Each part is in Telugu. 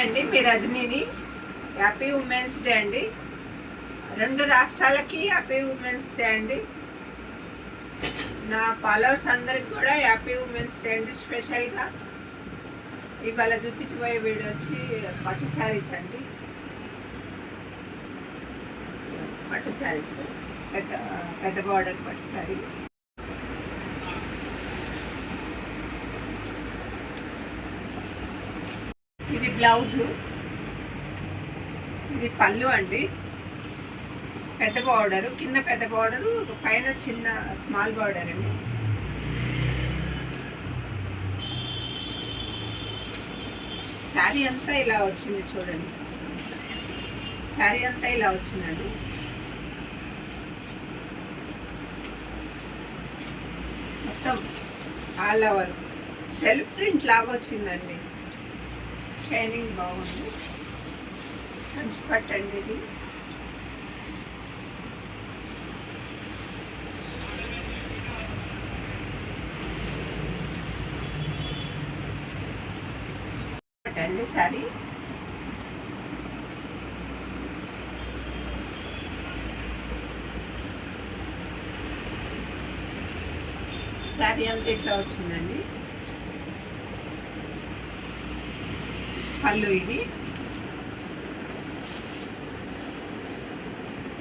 అండి మీ రజనీని. హ్యాపీ ఉమెన్స్ డే అండి. 2 రాష్ట్రాలకి హ్యాపీ ఉమెన్స్ డే అండి. నా ఫాలోవర్స్ అందరికి కూడా హ్యాపీ ఉమెన్స్ డే అండి. స్పెషల్గా ఇవాళ చూపించబోయే వీడియో వచ్చి పట్టు శారీస్ అండి. పట్టు శారీస్ పెద్ద బార్డర్ పట్టు శారీ. ఇది బ్లౌజు, ఇది పళ్ళు అండి. పెద్ద బార్డరు, కింద పెద్ద బార్డరు, పైన చిన్న స్మాల్ బార్డర్ అండి. శారీ అంతా ఇలా వచ్చింది చూడండి. శారీ అంతా ఇలా వచ్చిందండి. మొత్తం ఆల్ ఓవర్ సెల్ఫ్ ప్రింట్ లాగా వచ్చిందండి. షైనింగ్ బాగుంది. మంచి పట్టండి ఇది. పట్టండి సారీ. శారీ అంతా ఇట్లా వచ్చిందండి. పళ్ళు,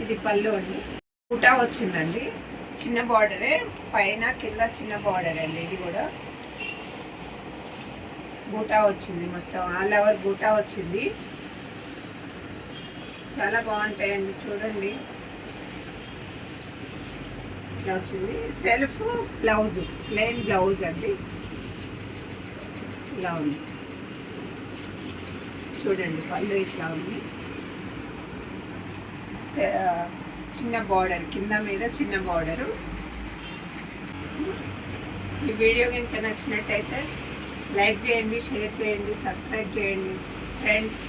ఇది పళ్ళు అండి. బూటా వచ్చిందండి. చిన్న బార్డరే, పైన కింద చిన్న బార్డర్ అండి. ఇది కూడా బూటా వచ్చింది. మొత్తం ఆల్ ఓవర్ బూటా వచ్చింది. చాలా బాగుంటాయండి. చూడండి ఇట్లా వచ్చింది. సెల్ఫ్ బ్లౌజ్, ప్లెయిన్ బ్లౌజ్ అండి. ఇలా ఉంది చూడండి. పళ్ళు ఇట్లా ఉంది. చిన్న బార్డర్, కింద మీద చిన్న బార్డరు. ఈ వీడియో కనుక నచ్చినట్టయితే లైక్ చేయండి, షేర్ చేయండి, సబ్స్క్రైబ్ చేయండి ఫ్రెండ్స్.